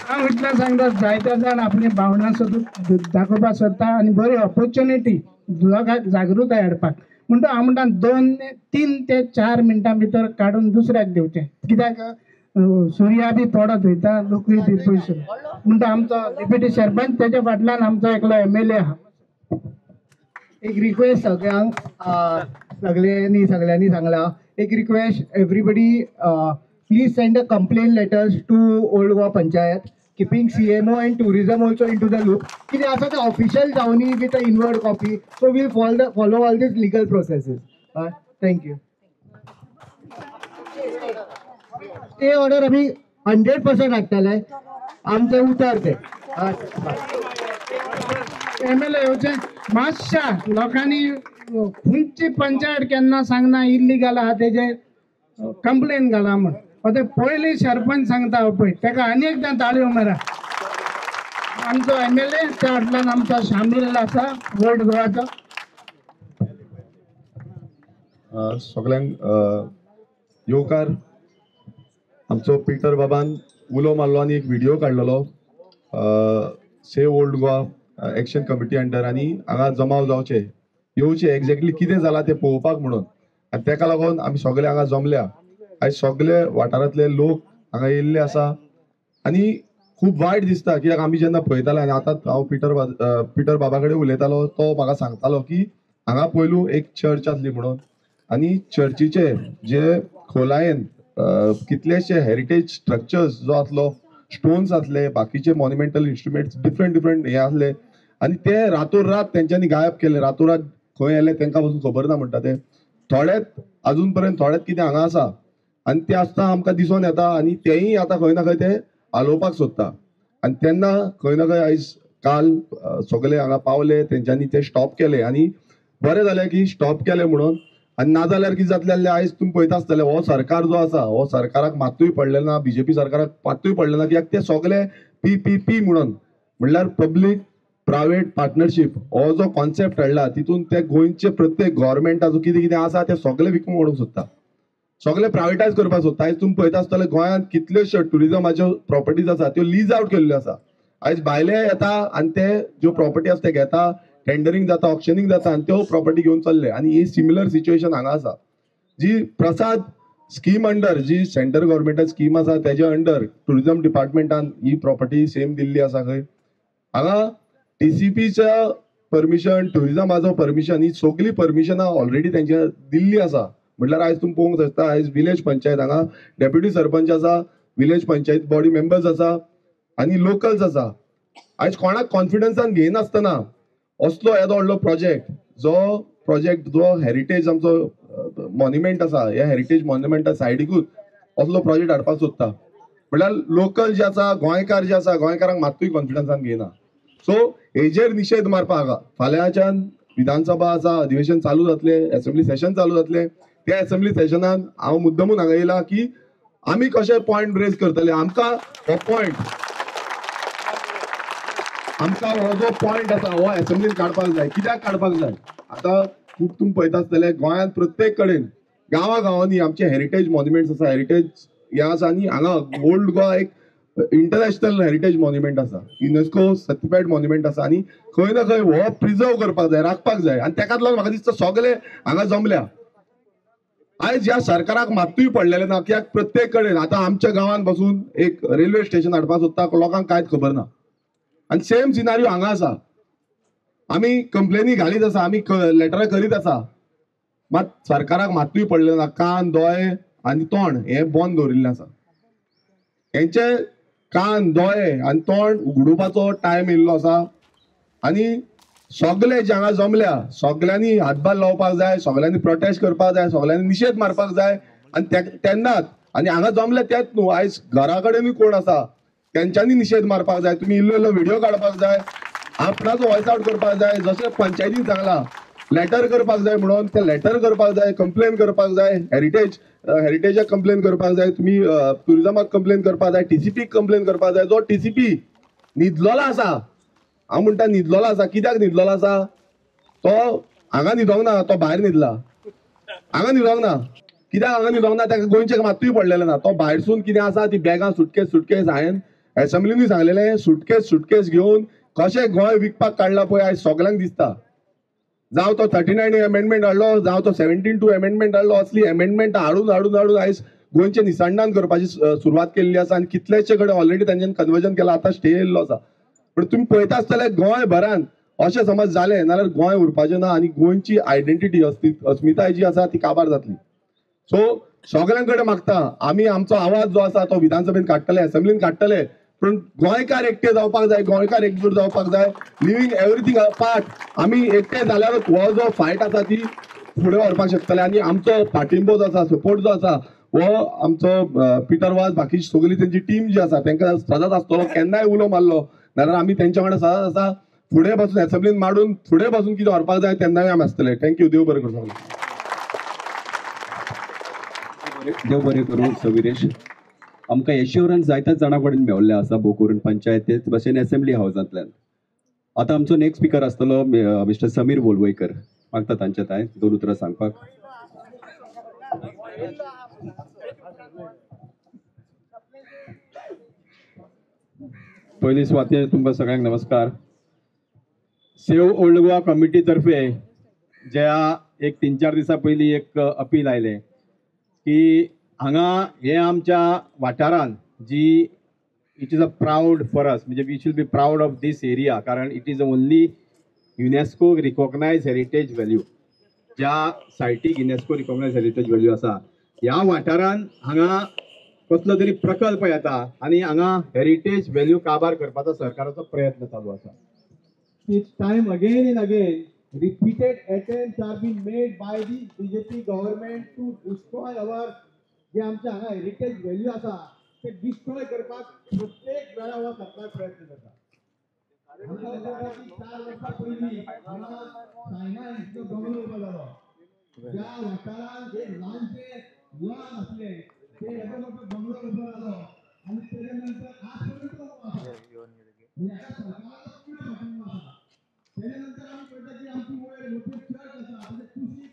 हांव इतलें सांगता जायते जाण आपली भावना सोदून दाखोवपाक सोदता आनी बरी ऑपॉर्च्युनिटी लोकांक जागृताय हाडपाक म्हणटा हांव म्हणटा 2-3 ते 4 मिनटां भितर काडून दुसऱ्याक दिवचें कित्याक सुर्या बी पडत वयता लोकूय बी पयस म्हणटा आमचो डेप्युटी सरपंच तेच्या फाटल्यान आमचो एकलो MLA आहा. एक रिक्वेस्ट सगळ्यांक सगळ्यांनी सांगला एक request everybody please send a complain letters to Old Goa panchayat keeping CMO and tourism also into the loop. कितें आसा तें ऑफिशियल जावनी with a inward copy so we'll follow all these legal processes. Thank you. ते order आमी 100% हाडटले आमचे उतर ते MLA येवचे मातशा लोकांनी खंयची पंचायत केन्ना सांगना इल्लीगल आहा तेजे कंप्लेन घाला म्हण ते पयलीं सरपंच सांगता पळय तेका आनी एकदां ताळयो मारा. आमचो MLA त्या फाटल्यान आमचो शामील आसा ओल्ड गोवाचो. सगळ्यांक येवकार आमचो पिटर बाबान उलो मारलो आनी एक व्हिडिओ काडलेलो save old Goa action committee under आनी हांगा जमाव जावचे येवचे एक्झॅक्टली कितें जालां तें पळोवपाक म्हणून आनी तेका लागून आमी सगळे हांगा जमल्या. आयज सगळे वाठारांतले लोक हांगा येयल्ले आसा आनी खूब वायट दिसता कित्याक आमी जेन्ना पळयताले आनी आतां हांव पिटर बाबा कडेन उलयतालो तो म्हाका सांगतालो की हांगा पयलू एक चर्च आसली म्हणून आनी चर्चीचे जे खोलायेन कितलेशे हेरिटेज स्ट्रक्चर्स जो आसलो स्टोन्स आसले बाकीचे मॉन्युमेंटल इन्स्ट्रुमेंट्स डिफरंट हे आसले आनी ते रातोरात तेंच्यांनी गायब केले. रातोरात खंय येले तेंकां पासून खबर ना म्हणटा ते थोडेच अजून पर्यंत थोडेच कितें हांगा आसा आनी ते आसता आमकां दिसून येता आनी तेय आतां खंय ना खंय ते हालोवपाक सोदता आनी तेन्ना खंय ना खंय आयज काल सगळे हांगा पावले तेंच्यांनी ते स्टॉप केले आनी बरें जालें की स्टॉप केले म्हणून. आनी नाजाल्यार कितें जातलें जाल्यार आयज तुमी पळयता आसतले हो सरकार जो आसा हो सरकाराक मातूय पडलें ना BJP सरकाराक मातूय पडलें ना कित्याक ते सगळे PPP म्हणल्यार पब्लीक प्रायवेट पार्टनरशीप हो जो कॉन्सेप्ट हाडला तितून ते गोंयचे प्रत्येक गव्हर्मेंटाचो कितें कितें आसा ते सगळे विकूंक व्हरूंक सोदता सगळे प्रायवेटायज करपाक सोदता. आयज तुमी पळयता आसतले गोंयांत कितल्योश्यो टुरिजमाच्यो प्रॉपर्टीज आसा त्यो लीज आउट केल्ल्यो आसा. आयज भायले येता आनी ते ज्यो प्रॉपर्टी आसा ते घेता टेंडरिंग जाता ऑक्शनिंग जाता आनी त्यो प्रॉपर्टी घेवन चल्ले आनी ही सिमिलर सिच्युएशन हांगा आसा. जी प्रसाद स्कीम अंडर जी सेंट्रल गव्हर्मेंटाची स्कीम आसा तेज्या अंडर टुरिजम डिपार्टमेंटान ही प्रॉपर्टी सेम दिल्ली आसा. खंय हांगा TCPचं परमिशन टुरिजमाचो परमिशन ही सगळी परमिशनां ऑलरेडी तेंच्या दिल्ली आसा. म्हटल्यार आयज तुमी पळोवंक शकता आयज विलेज पंचायत हांगा डेप्युटी सरपंच आसा विलेज पंचायत बॉडी मेंबर्स आसा आनी लोकल्स आसा. आयज कोणाक कॉन्फिडन्सान घेयनासतना असलो येदो व्हडलो प्रोजेक्ट जो हेरिटेज आमचो मॉन्युमेंट आसा ह्या हेरिटेज मॉन्युमेंटा सायडीकूच असलो प्रोजेक्ट हाडपाक सोदता म्हटल्यार लोकल जे आसा गोंयकार जे आसा गोंयकारांक मात्तूय कॉन्फिडन्सान घेयना. सो हेजेर निशेध मारपाक फाल्यांच्यान विधानसभा आसा अधिवेशन चालू जातले असेंब्ली सेशन चालू जातले त्या असेंब्ली सेशनान हांव मुद्दमून हांगा येयला की आमी कशे पॉयंट रेज करतले. आमकां हो पॉयंट आमकां हो जो पॉयंट आसा हो असेंब्लीन काडपाक जाय. कित्याक काडपाक जाय आतां खूब तुमी पळयता आसतले गोंयांत प्रत्येक कडेन गांवांनी आमचे हेरिटेज मॉन्युमेंट्स आसा हेरिटेज हे आसा आनी हांगा ओल्ड गोवा एक इंटरनॅशनल हेरिटेज मॉन्युमेंट आसा युनेस्को सर्टिफायड मॉन्युमेंट आसा आनी खंय ना खंय हो प्रिजर्व करपाक जाय राखपाक जाय आनी तेकाच लागून म्हाका दिसता सगळे हांगा जमल्या. आयज ह्या सरकाराक मात्तूय पडलेले ना कित्याक प्रत्येक कडेन आतां आमच्या गांवांत बसून एक रेल्वे स्टेशन हाडपाक सोदता लोकांक कांयच खबर ना आनी सेम सिनारियो हांगा आसा. आमी कंप्लेनी घालीत आसा आमी लेटरां करीत आसा मात सरकाराक मात्तूय पडलेले ना. कान दोळे आनी तोंड हे बंद दवरिल्लें आसा. हेंचे कान दोळे आनी तोंड उगडुपाचो टायम येयल्लो आसा आनी सगळे जे हांगा जमल्या सगळ्यांनी हातभार लावपाक जाय सगळ्यांनी प्रोटेस्ट करपाक जाय सगळ्यांनी निशेध मारपाक जाय आनी तेन्नाच आनी हांगा जमले तेच न्हू आयज घरा कडेनूय कोण आसा तेंच्यांनी निशेध मारपाक जाय. तुमी इल्लो व्हिडिओ काडपाक जाय आपणाचो व्हॉइस आउट करपाक जाय जशें पंचायतीन सांगला लेटर करपाक जाय म्हणून ते लेटर करपाक जाय कंप्लेन करपाक जाय हेरिटेजाक कंप्लेन करपाक जाय तुमी टुरिजमाक कंप्लेन करपाक जाय TCPक कंप्लेन करपाक जाय. जो TCP न्हिदलोलो आसा हांव म्हणटा न्हिदलोलो आसा कित्याक न्हिदलोलो आसा तो हांगा न्हिदोंक ना तो भायर न्हिदला. हांगा न्हिदोंक ना कित्याक हांगा न्हिदोंक ना ताका गोंयचें मात्तूय पडलेलें ना. तो भायरसून कितें आसा ती बॅगां सुटकेस हांवें असेंब्लीनी सांगलेले सुटकेस घेऊन कशें गोंय विकपाक काडला पळय आयज सगळ्यांक दिसता. जावं तो 39 अमेंडमेंट हाडलो, जावं तो 72 अमेंडमेंट हाडलो, असली अमेंडमेंट हाडून आयज गोंयचे निसंधान करपाची सुरवात केल्ली आसा. आनी कितलेशे कडेन ऑलरेडी तांच्यानी कन्वर्जन केला, आतां स्टे येयल्लो आसा. पण तुम्ही पळयता आसतले गोंयभरान अशें समज जालें जाल्यार गोंय उरपाचें ना आनी गोंयची आयडेंटिटी अस्मिताय जी आसा ती काबार जातली. सो सगळ्यां कडेन मागता आमी आमचो आवाज जो आसा तो विधानसभेन काडटले, असेंब्लीन काडटले, पण गोंयकार एकटे जावपाक जाय, गोंयकार एकजूट जावपाक जाय, लिव्हिंग एवरीथिंग अपार्ट. आमी एकटे जाल्यारूच हो जो फायट आसा ती फुडें व्हरपाक शकतले. आनी आमचो पाठिंबो जो आसा, सपोर्ट जो आसा, हो आमचो पिटर वाज, बाकी सगळी तेंची टीम जी आसा तांकां सदांच आसतलो. केन्नाय उलो मारलो जाल्यार आमी तेंच्या वांगडा सदांच आसा. फुडें बसून असेंब्लीन माडून फुडें बसून कितें व्हरपाक जाय तेन्नाय आमी आसतले. थँक्यू. देव बरें करूं. देव बरें करूं. सविरेश, आमकां एश्युरन्स जायत्याच जाणां कडेन मेळ्ळें आसा भोव करून पंचायत तेच भशेन असेंब्ली हावसांतल्यान. आतां आमचो नेक्स्ट स्पीकर आसतलो मिस्टर समीर वळवयकर. मागता तांचे ताय 2 उतरां सांगपाक. पयली सुवातेर तुमकां सगळ्यांक नमस्कार. सेव ओल्ड गोवा कमिटी तर्फे ज्या एक 3-4 दिसां पयलीं एक अपील आयले की हांगा हे आमच्या वाठारान जी it is a proud for us, म्हणजे we should be proud of this area, कारण it is only UNESCO recognise heritage value. ज्या सायटीक युनेस्को रिकॉग्नायज हेरिटेज व्हॅल्यू आसा ह्या वाठारान हांगा कसलो तरी प्रकल्प येता आनी हांगा हेरिटेज व्हॅल्यू काबार करपाचो सरकाराचो प्रयत्न चालू आसा. Each time again and again repeated attempts are being made by the BJP government to destroy our जे आमच्या हांगा हेरिटेज व्हॅल्यू आसा ते डिस्ट्रॉय करपाक प्रत्येक वेळा हो सरकार प्रयत्न करता. 4 वर्सां पयलीं हांगा चायना इंस्टिट्यूट बंगलो उबो जालो. ज्या वाठारान जे ल्हानशे लॉन आसले ते येदो मोठो बंगलो उबो जालो आनी तेजे नंतर आज पर्यंत उबो आसा. ह्या सरकाराचो कितें पाठिंबो आसा? तेजे नंतर आमी पळयता की आमची वयर मोठी चर्च आसा, म्हणजे कुशीक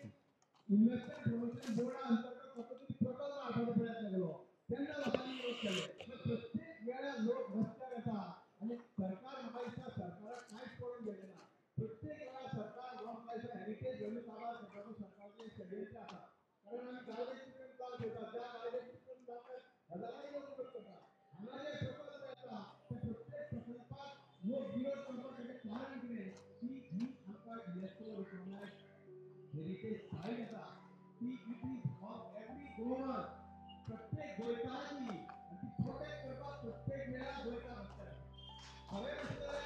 इन्व्हेस्टमेंट प्रमोशन बोर्डा अंतर्गत कसलो तरी प्रकल्प हाडपाचो प्रयत्न केलो. तेन्ना लोकांनी विरोध केले. प्रत्येक वेळार लोक रस्त्यार येता आनी सरकार म्हाका दिसता सरकाराक कांयच करून गेलें ना. प्रत्येक वेळार सरकार हो म्हाका दिसता हेरिटेज व्हॅल्यू काबार करपाचो सरकारचें शेड्यूल आसा. कारण आमी गार्बेज ट्रिटमेंट प्लांट घेतात, त्या गार्बेज ट्रिटमेंट प्लांटाक हजारांनी लोक विरोध करतात. हांगा जे प्रकल्प येता ते प्रत्येक प्रकल्पाक लोक विरोध करपाचें कारण कितें की ही आमकां युनेस्को रिकॉग्नायज हेरिटेज सायट आसा ती it is of every Goan, प्रत्येक गोंयकाराची, आनी ती प्रोटेक्ट करपाक प्रत्येक वेळार गोंयकार आसता. हांवें आसतले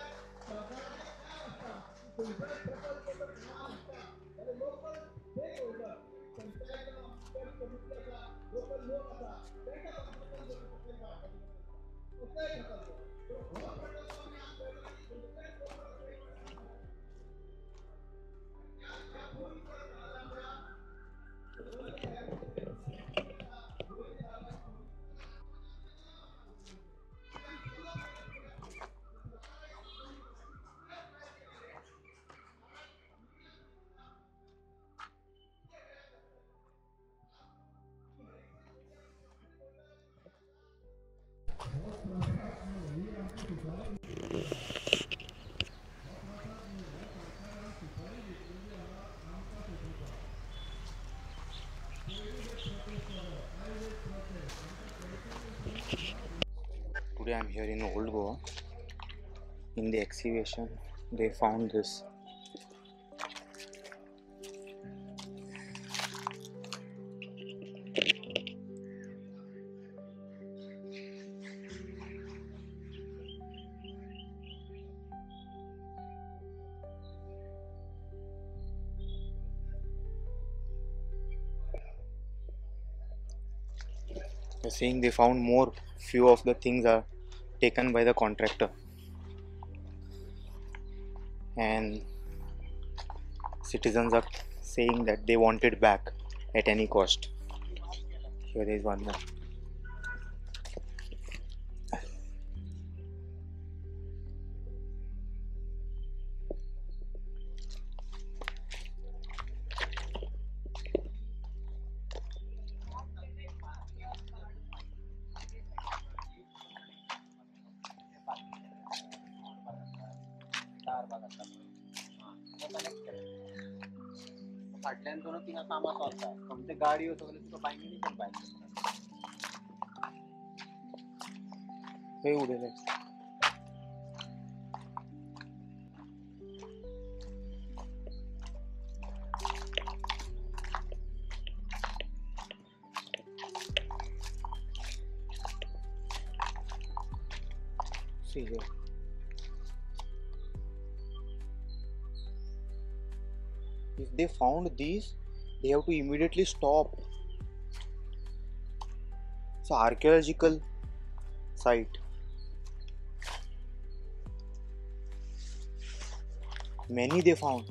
सरकाराचे काय आसता की खंयचोय प्रकल्प जर ल्हान आसता जाल्यार local stakeholder, panchayat committee आसा, लोकल लोक आसा तांकां कन्सल्टन करून प्रकल्प हाडपाचो कसलोय प्रकल्प. हो प्रकल्प आमी आज पळयता की खंयचोय local Today I'm here in Old Goa. In the excavation, they found this. They're saying they found more. Few of the things are taken by the contractor, and citizens are saying that they want it back at any cost. Here is one more. फाटल्यान दोन तिंगा कामां चलता तुमचे गाडयो सगळे तुका बायनीनी करपाक हे उडयले See here. If they found these, they have to immediately stop. It's an archaeological site. Many they found.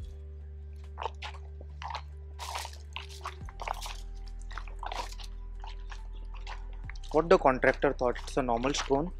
What the contractor thought, it's a normal stone.